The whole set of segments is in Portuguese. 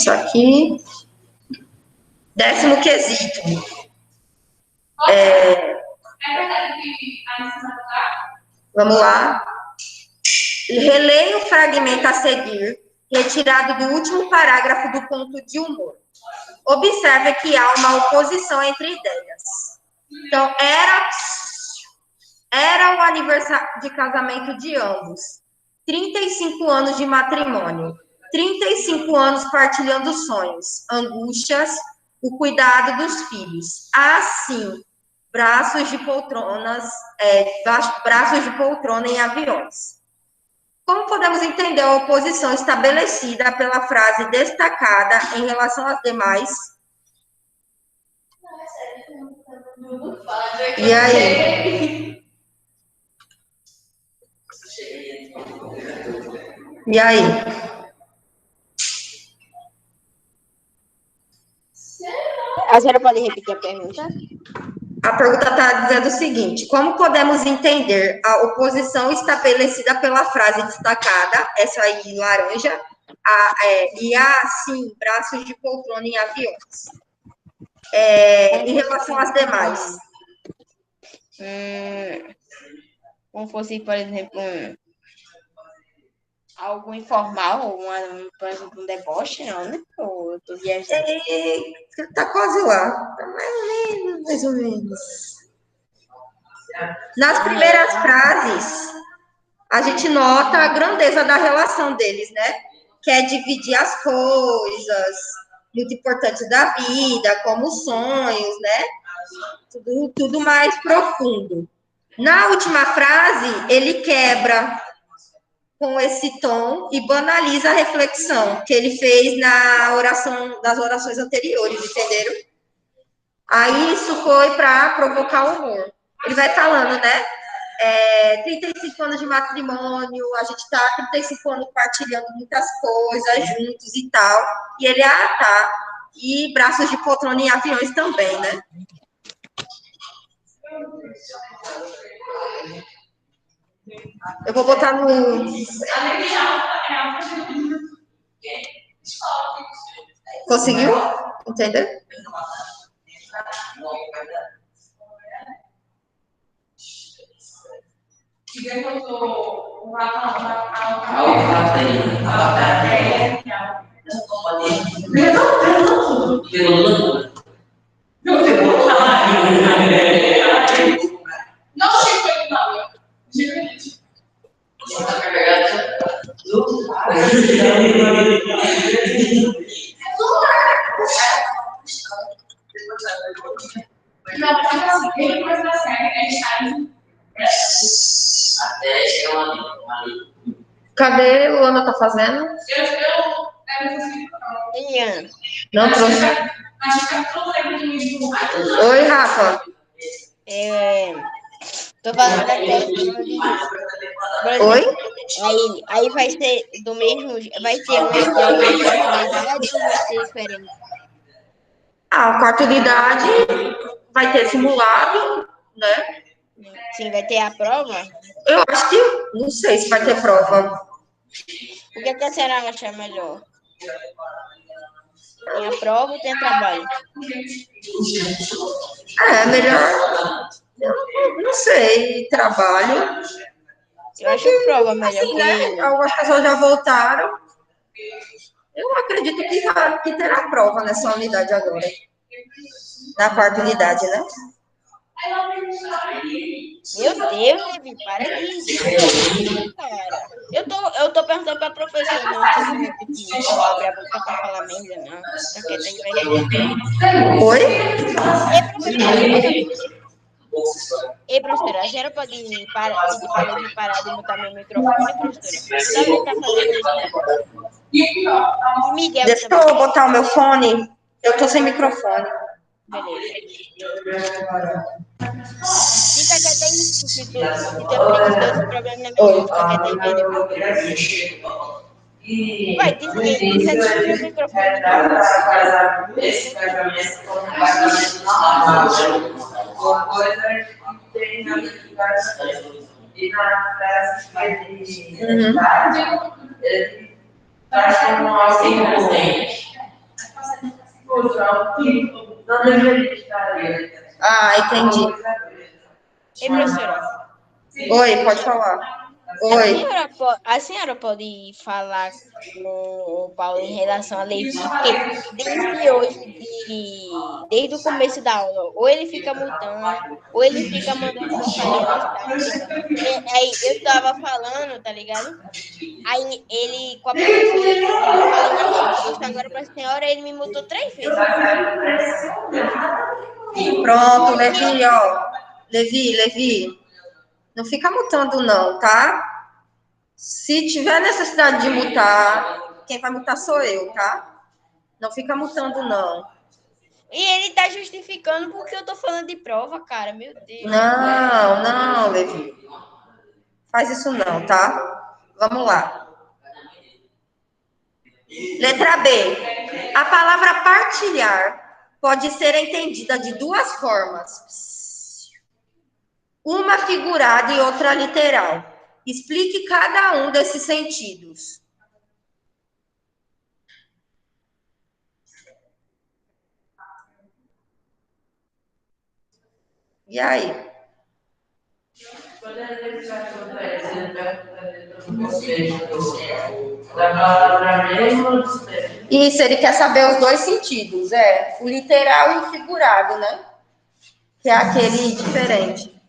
isso aqui. 10º quesito. Vamos lá. Releia o fragmento a seguir, retirado do último parágrafo do ponto de humor. Observe que há uma oposição entre ideias. Então, era o aniversário de casamento de ambos. 35 anos de matrimônio. 35 anos partilhando sonhos, angústias, o cuidado dos filhos. Assim, braços de poltrona em aviões. Como podemos entender a oposição estabelecida pela frase destacada em relação às demais? E aí? E aí? A senhora pode repetir a pergunta? A pergunta está dizendo o seguinte: como podemos entender a oposição estabelecida pela frase destacada, essa aí, laranja, e assim, braços de poltrona em aviões, em relação às demais? Como fosse, por exemplo, algo informal, por exemplo, um deboche, não, né? Ou eu tô viajando? Tá quase lá. Tá mais ou menos. Nas primeiras frases, a gente nota a grandeza da relação deles, né? Que é dividir as coisas, muito importantes da vida, como os sonhos, né? Tudo mais profundo. Na última frase, ele quebra com esse tom e banaliza a reflexão que ele fez nas orações anteriores, entenderam? Aí isso foi para provocar o humor. Ele vai falando, né? 35 anos de matrimônio, a gente tá 35 anos partilhando muitas coisas juntos e tal. E ele, tá. E braços de poltrona em aviões também, né? Eu vou botar no... Conseguiu? Entendeu? Cadê Luana tá fazendo? Não trouxe. Oi, Rafa. Tô falando da tese. Oi? Aí vai ser do mesmo, vai ter uma oportunidade ou vai ser diferente? A quarta unidade vai ter simulado, né? Sim, vai ter a prova? Eu acho que, não sei se vai ter prova. O que a senhora acha melhor? Tem a prova ou tem trabalho? Melhor, eu não sei, trabalho. Eu acho prova melhor, assim, né? Algumas pessoas já voltaram. Eu acredito que terá prova nessa unidade agora. Na quarta unidade, né? Meu Deus, Levi, para de... Cara. Eu tô perguntando pra professora, não simplesmente que só abre a boca pra falar merda, não. Porque tem investigar. Oi? Ei, professora, a senhora pode pedir para Levi parar de botar meu microfone, professora? Toda vez tá fazendo isso. Miguel, deixa eu botar o meu fone. Eu tô sem microfone. Beleza. Fica quieto aí, se tu é preguiçoso, o problema não é meu, fica quieto aí mesmo. Vai, desativa o microfone. Ah, entendi. Ei, professora. Oi, pode falar. Oi. A senhora pode falar com o Paulo em relação a Levi, porque desde hoje, desde o começo da aula, ou ele fica mudando, ou ele fica mandando mensagem no chat. Aí eu tava falando, tá ligado? Aí ele, com a professora, ele fala em resposta agora pra senhora, ele me mutou 3 vezes. Pronto, Levi, ó. Levi, não fica mutando não, tá? Se tiver necessidade de mutar, quem vai mutar sou eu, tá? Não fica mutando não. E ele tá justificando porque eu tô falando de prova, cara, meu Deus. Não, Levi. Faz isso não, tá? Vamos lá. Letra B. A palavra partilhar pode ser entendida de duas formas. Uma figurada e outra literal. Explique cada um desses sentidos. E aí? Isso, ele quer saber os dois sentidos, o literal e o figurado, né? Que é aquele diferente.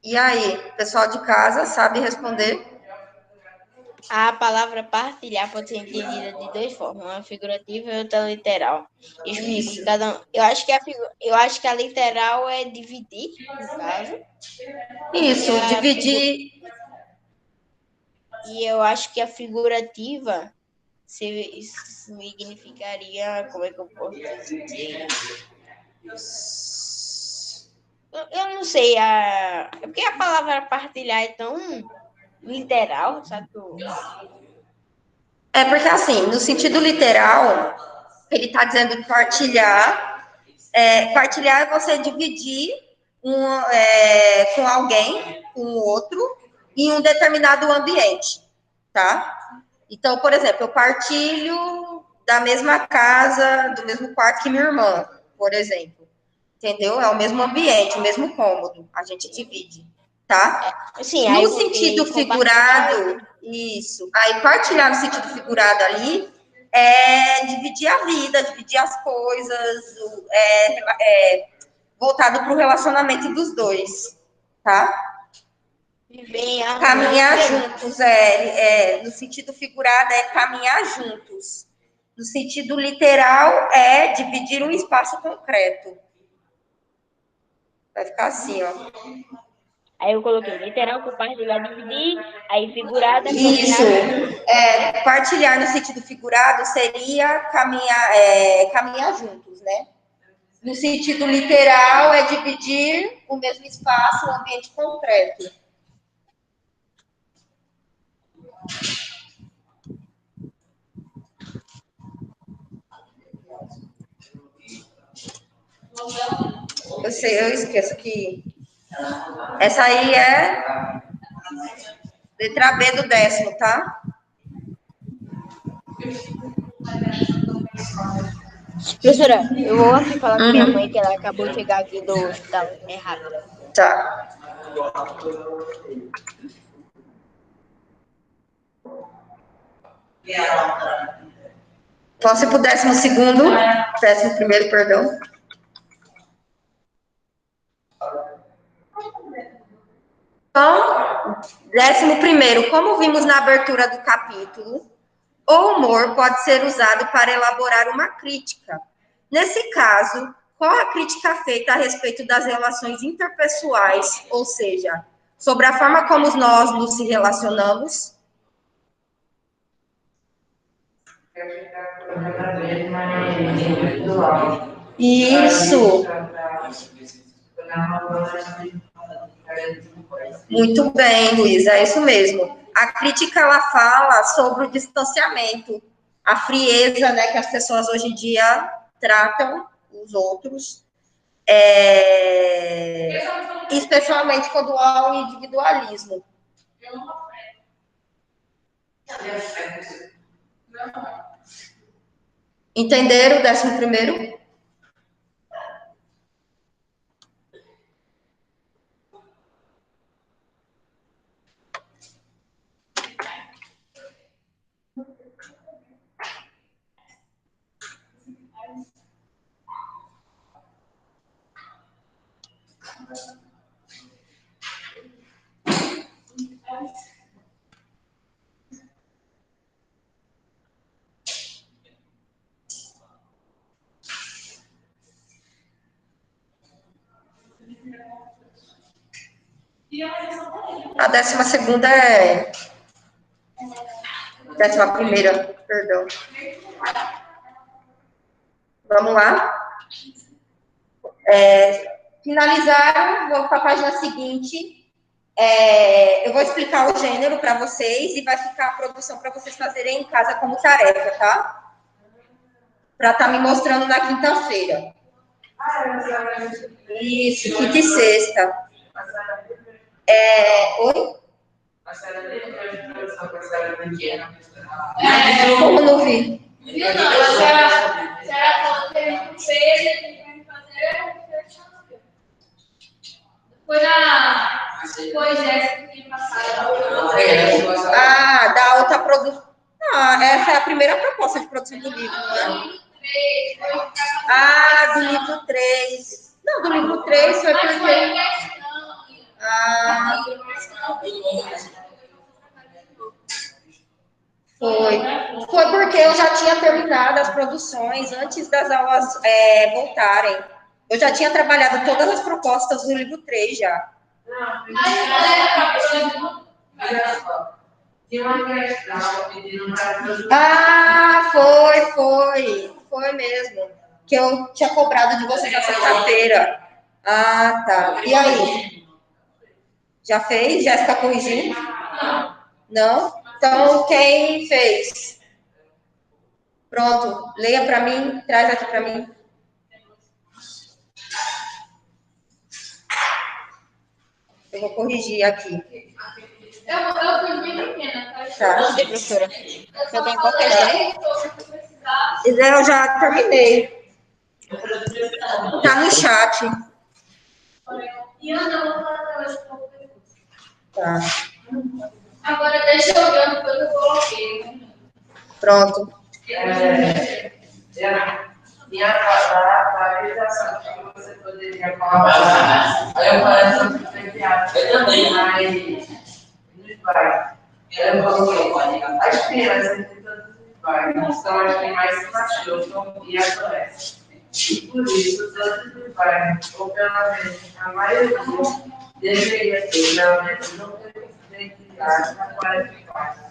E aí, pessoal de casa sabe responder? A palavra partilhar pode ser entendida de duas formas, uma figurativa e outra literal. Explique cada um. Eu acho que a literal é dividir, no caso. Isso, dividir. E eu acho que a figurativa significaria, como é que eu posso dizer? Eu não sei, é porque a palavra partilhar é tão literal, sabe? É porque, assim, no sentido literal, ele está dizendo partilhar. Partilhar é você dividir com alguém, com o outro, em um determinado ambiente, tá? Então, por exemplo, eu partilho da mesma casa, do mesmo quarto que minha irmã, por exemplo. Entendeu? É o mesmo ambiente, o mesmo cômodo. A gente divide, tá? Sim, No sentido figurado, isso. Aí, partilhar no sentido figurado ali é dividir a vida, dividir as coisas, voltado para o relacionamento dos dois, tá? Caminhar juntos, no sentido figurado é caminhar juntos. No sentido literal é dividir um espaço concreto. Vai ficar assim, ó. Aí eu coloquei literal, compartilhar, dividir, aí figurada, isso. Partilhar no sentido figurado seria caminhar juntos, né? No sentido literal é dividir o mesmo espaço, um ambiente concreto. Eu sei, eu esqueço que essa aí é letra B do 10º, tá? Professora, eu vou aqui falar com minha mãe, que ela acabou de chegar aqui do hospital. É rápido. Tá. Posso ir pro 12º? 11º, perdão. Então, 11º, como vimos na abertura do capítulo, o humor pode ser usado para elaborar uma crítica. Nesse caso, qual a crítica feita a respeito das relações interpessoais, ou seja, sobre a forma como nós nos relacionamos? Isso. Muito bem, Luísa, é isso mesmo. A crítica, ela fala sobre o distanciamento, a frieza, né, que as pessoas hoje em dia tratam os outros. especialmente quando há um individualismo. Entenderam o 11º? A 12ª é... 11ª, perdão. Vamos lá. Finalizaram, vou para a página seguinte. Eu vou explicar o gênero para vocês e vai ficar a produção para vocês fazerem em casa como tarefa, tá? Para estar me mostrando na quinta-feira. Isso, quinta e sexta. Oi? Como não vi? Da outra produção. Essa é a primeira proposta de produção do livro, não é? Do livro 3. Não, do livro 3 foi porque... Foi porque eu já tinha terminado as produções antes das aulas voltarem. Eu já tinha trabalhado todas as propostas do livro 3 já. Foi mesmo. Que eu tinha cobrado de vocês na sexta-feira. Tá. E aí? Já fez? Já está corrigindo? Não? Então, quem fez? Pronto. Leia para mim, traz aqui para mim. Eu vou corrigir aqui. Eu fui bem pequena, tá? Não sei, professora. Eu tenho qualquer questão? Eu já terminei. Tá no chat. Tá. Agora deixa eu ver o que eu coloquei. Pronto. Minha paralisação que você poderia falar. Eu falei sobre o teatro. Eu também. Mas nos bairros. Eu coloquei as crianças de todos os bairros são as que mais se machucam e adoecem. E por isso, todos os bairros, ou pelo menos a maioria, deveria ter pelo menos um identidade na qualificação.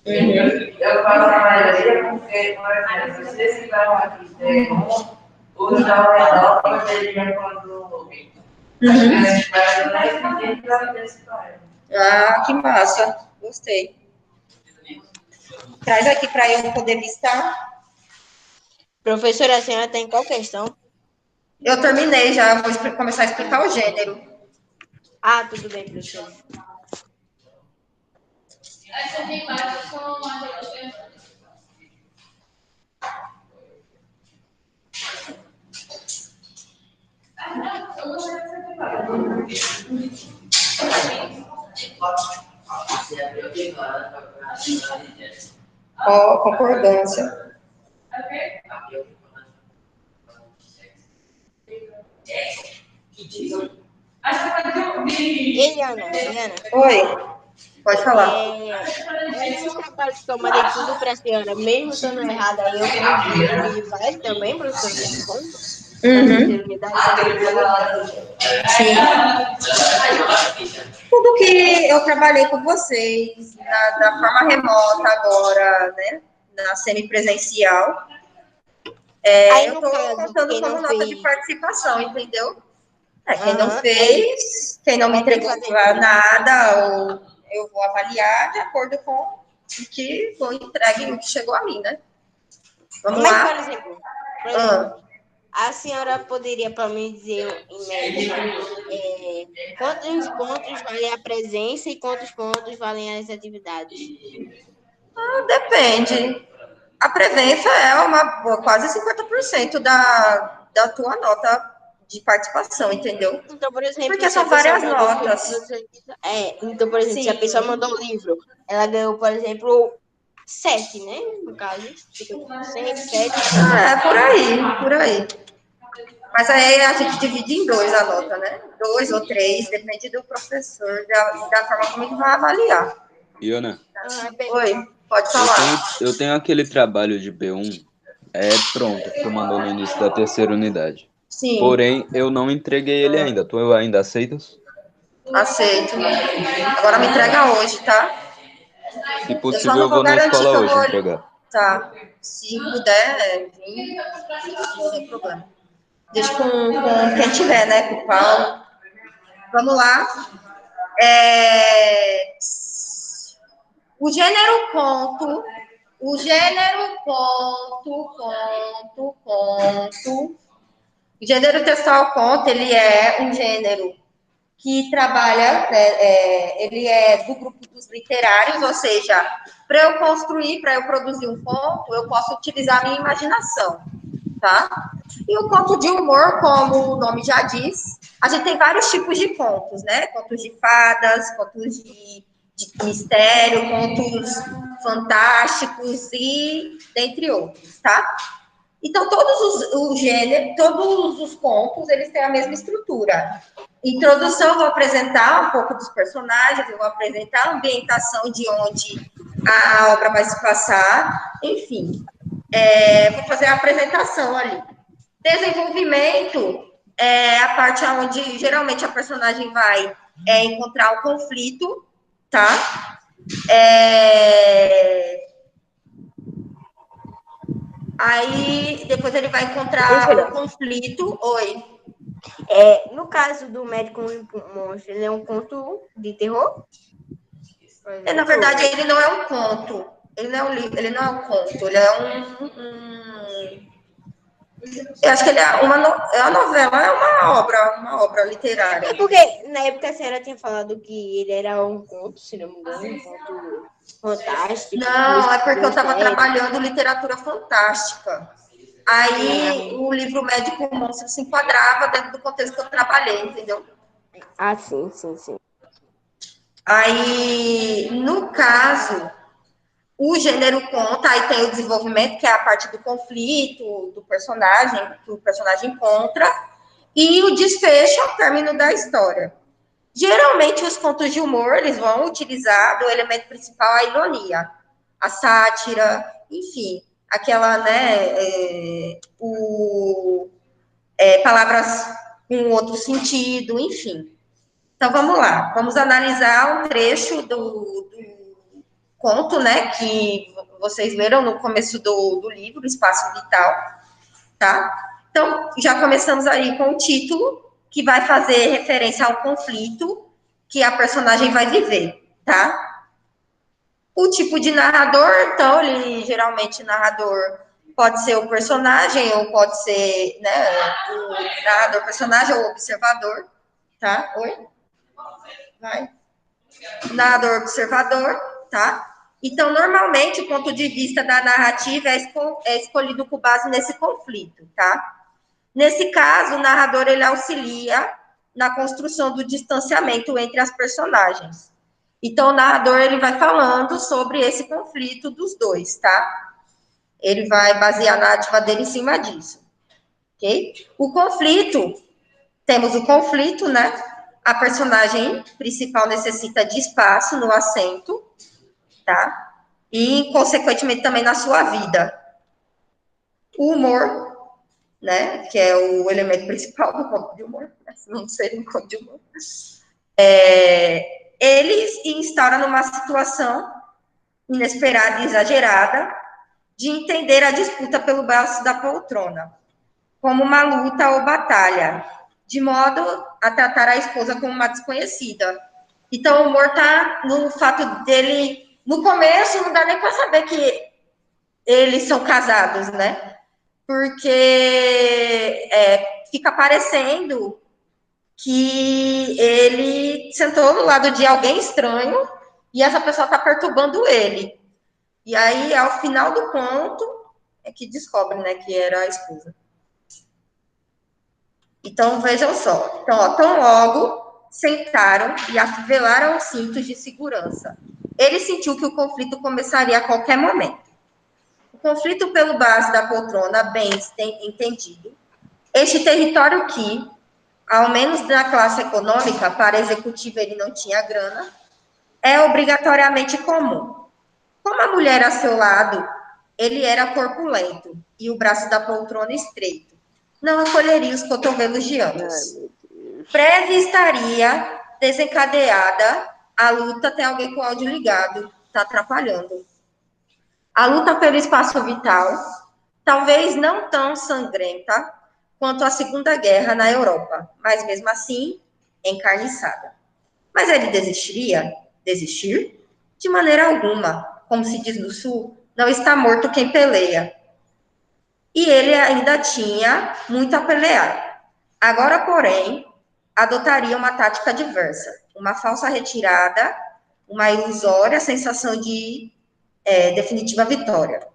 Eu faço a maioria porque, por exemplo, se esse carro aqui tem os ao redor poderiam quando as crianças que massa, gostei. Traz aqui para eu poder listar. Professora, a senhora tem qual questão? Eu terminei já, vou começar a explicar o gênero. Tudo bem, professora. Concordância. Eliana. Oi, pode falar. Esses trabalhos que eu mandei tudo para a senhora, mesmo estando errada, aí eu corrigi, ele vai também, professora? Sim. Tudo que eu trabalhei com vocês, da forma remota agora, né, na semipresencial, eu estou contando como nota de participação, entendeu? Quem não fez, quem não me entregou nada, ou eu vou avaliar de acordo com o que foi entregue, o que chegou a mim, né? Vamos lá. Por exemplo, A senhora poderia, para mim, dizer, em média, quantos pontos valem a presença e quantos pontos valem as atividades? Depende. A presença é quase 50% da tua nota de participação, entendeu? Então, por exemplo, Porque se a são pessoa várias mandou notas. então, por exemplo, se a pessoa Sim. mandou o livro, ela ganhou, por exemplo, 7, né? No caso, 50%, 7. Por aí, por aí. Mas aí a gente divide em dois a nota, né? 2 ou 3, depende do professor, da forma como ele vai avaliar. Iona, Oi, pode eu falar. tenho, eu tenho aquele trabalho de B1 pronto, que tu mandou no início da terceira unidade. Sim, Porém, eu não entreguei ele ainda. Tu ainda aceitas? aceito. Agora me entrega hoje, tá? Se Eu só possível, não eu vou vou na garantir escola que eu hoje vou. entregar. Tá. Se puder, vir, sem problema. Deixa com quem tiver, né? Com o Paulo. Vamos lá. O gênero conto. O gênero conto. O gênero textual conto, ele é um gênero que trabalha, né, ele é do grupo dos literários, ou seja, para eu construir, para eu produzir um conto, eu posso utilizar a minha imaginação, tá? E o conto de humor, como o nome já diz, a gente tem vários tipos de contos, né? Contos de fadas, contos de mistério, contos fantásticos e dentre outros, tá? Então, os gêneros, todos os contos, eles têm a mesma estrutura. Introdução, eu vou apresentar um pouco dos personagens, eu vou apresentar a ambientação de onde a obra vai se passar, enfim. Vou fazer a apresentação ali. Desenvolvimento é a parte onde geralmente a personagem vai encontrar o conflito, tá? Aí depois ele vai encontrar o conflito. Oi. No caso do Médico Monstro, ele é um conto de terror? Na verdade, ele não é um conto. Ele não é um livro, ele não é um conto, ele é eu acho que ele é uma novela, é uma obra literária. É porque na época a senhora tinha falado que ele era um conto, se não me engano, um conto fantástico. Não, é porque eu estava trabalhando literatura fantástica. Aí o livro Médico Monstro se enquadrava dentro do contexto que eu trabalhei, entendeu? Sim. Aí, no caso, o gênero conta, aí tem o desenvolvimento, que é a parte do conflito, do personagem, que o personagem encontra, e o desfecho, o término da história. Geralmente, os contos de humor, eles vão utilizar do elemento principal a ironia, a sátira, enfim, aquela, né, palavras com outro sentido, enfim. Então, vamos lá, vamos analisar um trecho do conto, né, que vocês leram no começo do livro, Espaço Vital, tá? Então, já começamos aí com o título, que vai fazer referência ao conflito que a personagem vai viver, tá? O tipo de narrador, então, ele geralmente narrador pode ser o personagem ou pode ser, né, o narrador personagem ou observador, tá? Oi? Vai. Narrador observador, tá? Então, normalmente, o ponto de vista da narrativa é escolhido com base nesse conflito, tá? Nesse caso, o narrador ele auxilia na construção do distanciamento entre as personagens. Então, o narrador ele vai falando sobre esse conflito dos dois, tá? Ele vai basear a narrativa dele em cima disso, ok? Temos o conflito, né? A personagem principal necessita de espaço no assento, tá? E, consequentemente, também na sua vida. O humor, né? Que é o elemento principal do conto de humor, né? Não seria um conto de humor. Ele instaura numa situação inesperada e exagerada de entender a disputa pelo braço da poltrona como uma luta ou batalha, de modo a tratar a esposa como uma desconhecida. Então, o humor está no fato dele. No começo, não dá nem para saber que eles são casados, né? porque fica parecendo que ele sentou no lado de alguém estranho e essa pessoa está perturbando ele. E aí, ao final do conto, é que descobre, né, que era a esposa. Então, vejam só. Então, ó, tão logo sentaram e afivelaram os cintos de segurança. Ele sentiu que o conflito começaria a qualquer momento. O conflito pelo base da poltrona, bem entendido. Este território que, ao menos na classe econômica, para executivo ele não tinha grana, é obrigatoriamente comum. Como a mulher a seu lado, ele era corpulento e o braço da poltrona estreito. Não acolheria os cotovelos de ambos. Breve estaria desencadeada a luta. Tem alguém com o áudio ligado, está atrapalhando. A luta pelo espaço vital, talvez não tão sangrenta quanto a Segunda Guerra na Europa, mas mesmo assim encarniçada. Mas ele desistiria? Desistir? De maneira alguma. Como se diz no Sul, não está morto quem peleia. E ele ainda tinha muito a pelear. Agora, porém, adotaria uma tática diversa, uma falsa retirada, uma ilusória sensação de definitiva vitória.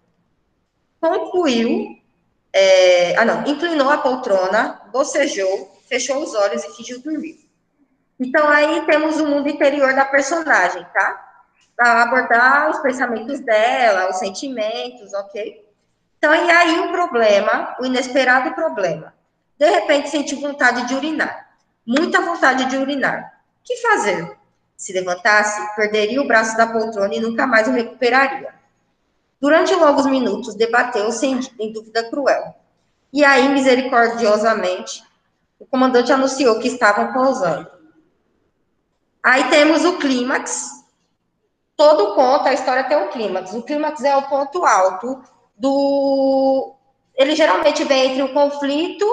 Concluiu, inclinou a poltrona, bocejou, fechou os olhos e fingiu dormir. Então, aí temos o mundo interior da personagem, tá? Para abordar os pensamentos dela, os sentimentos, ok? Então, e aí o problema, o inesperado problema. De repente, sentiu vontade de urinar. Muita vontade de urinar. O que fazer? Se levantasse, perderia o braço da poltrona e nunca mais o recuperaria. Durante longos minutos, debateu sem em dúvida cruel. E aí, misericordiosamente, o comandante anunciou que estavam pousando. Aí temos o clímax. Todo conto, a história tem um clímax. O clímax é o ponto alto do... Ele geralmente vem entre o conflito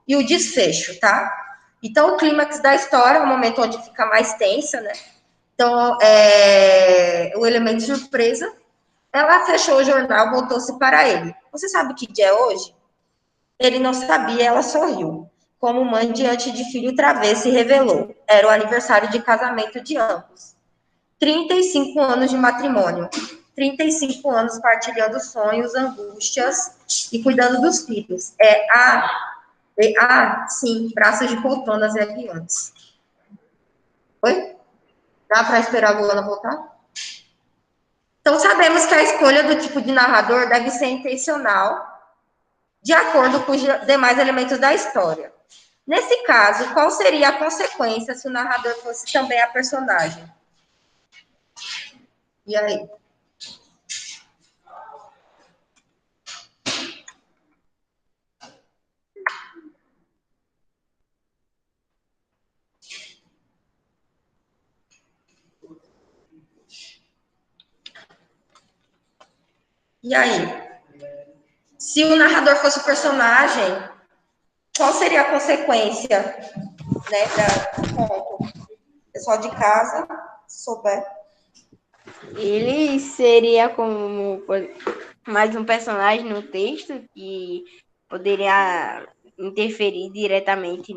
e o desfecho, tá? Então, o clímax da história é o momento onde fica mais tensa, né? Então, o elemento surpresa. Ela fechou o jornal, voltou-se para ele. Você sabe que dia é hoje? Ele não sabia, ela sorriu. Como mãe diante de filho travesso se revelou. Era o aniversário de casamento de ambos. 35 anos de matrimônio. 35 anos partilhando sonhos, angústias e cuidando dos filhos. Sim, braços de poltronas e aviões. Oi? Dá para esperar a Luana voltar? Então, sabemos que a escolha do tipo de narrador deve ser intencional, de acordo com os demais elementos da história. Nesse caso, qual seria a consequência se o narrador fosse também a personagem? E aí? E aí? Se o narrador fosse o personagem, qual seria a consequência, né, do conto? Pessoal de casa, se souber. Ele seria como mais um personagem no texto que poderia interferir diretamente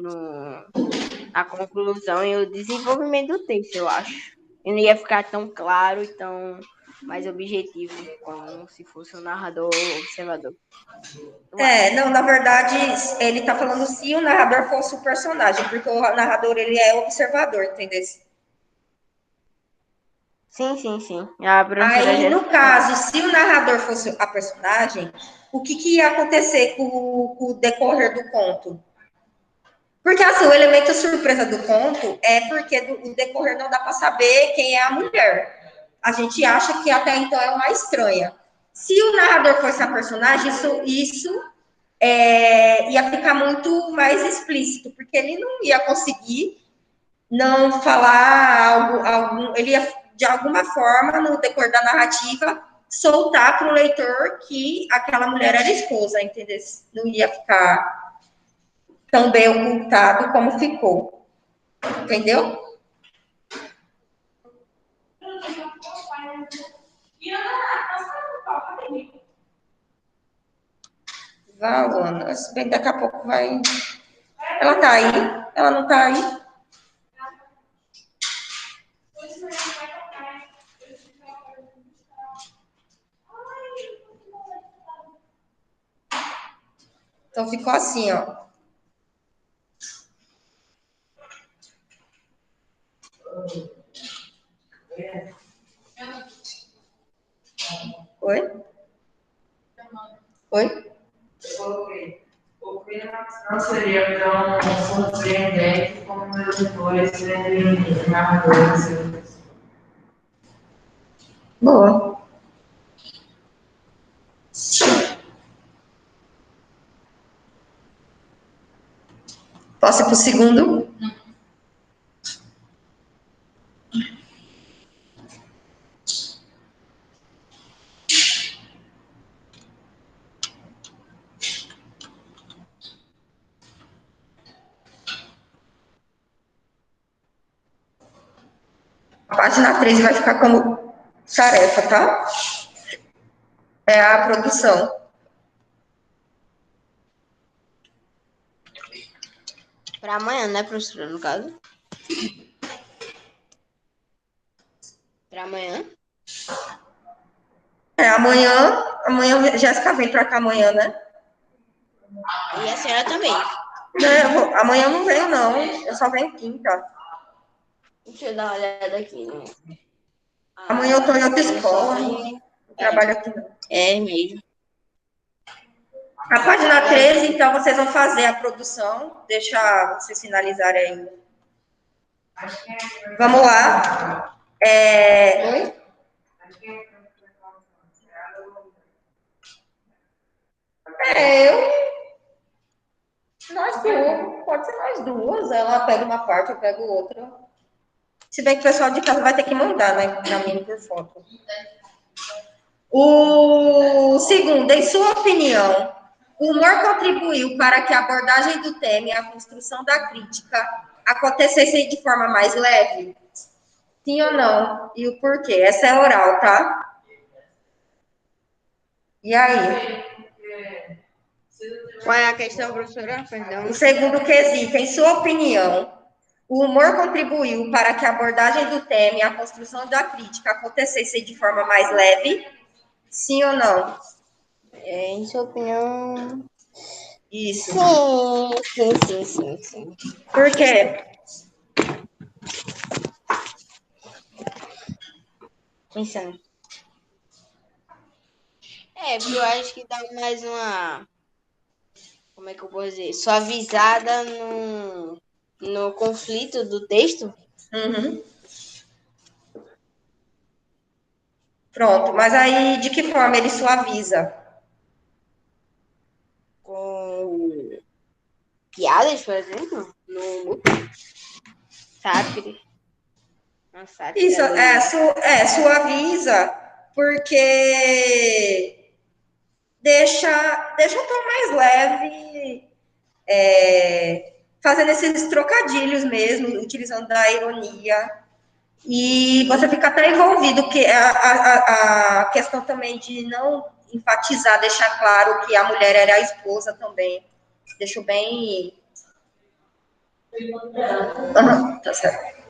na conclusão e o desenvolvimento do texto, eu acho. Ele não ia ficar tão claro e tão mais objetivo como se fosse um narrador observador. Não, na verdade, ele tá falando se o narrador fosse o personagem, porque o narrador, ele é observador, entendeu? Sim. A professora Aí, no Jéssica falou. caso, se o narrador fosse a personagem, o que ia acontecer com o decorrer do conto? Porque, assim, o elemento surpresa do conto é porque o decorrer não dá para saber quem é a mulher. A gente acha que até então é uma estranha. Se o narrador fosse a personagem, isso ia ficar muito mais explícito, porque ele não ia conseguir não falar ele ia, de alguma forma, no decorrer da narrativa, soltar para o leitor que aquela mulher era esposa, entendeu? Não ia ficar tão bem ocultado como ficou, entendeu? Valona, se bem que daqui a pouco vai... Ela tá aí? Ela não tá aí? Então ficou assim, ó. Oi? Oi? Não seria tão surpreendente como os editores serem narradores. Boa. Posso ir pro segundo? A página 13 vai ficar como tarefa, tá? É a produção. Para amanhã, né, professora, no caso? Para amanhã? Amanhã Jéssica vem pra cá amanhã, né? E a senhora também. Amanhã eu não venho, não. Eu só venho quinta. Deixa eu dar uma olhada aqui, né? Amanhã eu tô em outra escola. Eu trabalho aqui, não. É mesmo. A página 13, então, vocês vão fazer a produção. Deixa vocês finalizarem aí. Vamos lá. Oi? Nós duas. Pode ser nós duas. Ela pega uma parte, eu pego outra. Se bem que o pessoal de casa vai ter que mandar, né? Pra mim, por foto. O segundo, em sua opinião, o humor contribuiu para que a abordagem do tema e a construção da crítica acontecessem de forma mais leve? Sim ou não? E o porquê? Essa é oral, tá? E aí? Qual é a questão, professora? Perdão. O segundo quesito, em sua opinião, o humor contribuiu para que a abordagem do tema e a construção da crítica acontecessem de forma mais leve? Sim ou não? Em sua opinião... Isso. Sim. Por quê? Pensando. Porque eu acho que dá mais uma... Como é que eu vou dizer? Suavizada no conflito do texto. Uhum. Pronto, mas aí de que forma ele suaviza? Com piadas, por exemplo. No sátira. Uma Isso, sátira suaviza, porque deixa um tom mais leve, fazendo esses trocadilhos mesmo, utilizando da ironia. E você fica até envolvido, que a questão também de não enfatizar, deixar claro que a mulher era a esposa também. Deixou bem. Tá certo.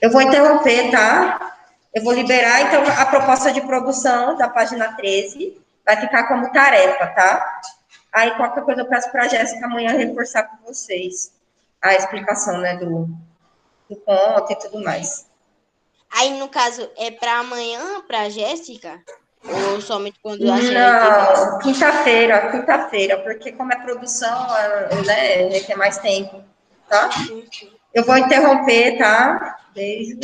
Eu vou interromper, tá? Eu vou liberar, então, a proposta de produção da página 13 vai ficar como tarefa, tá? Aí, qualquer coisa, eu peço para a Jéssica amanhã reforçar com vocês a explicação, né, do conto e tudo mais. Aí, no caso, é para amanhã, para Jéssica? Ou somente quando a senhora tiver? Não, quinta-feira, porque como é produção, né, requer mais tempo, tá? Sim. Eu vou interromper, tá? Beijo.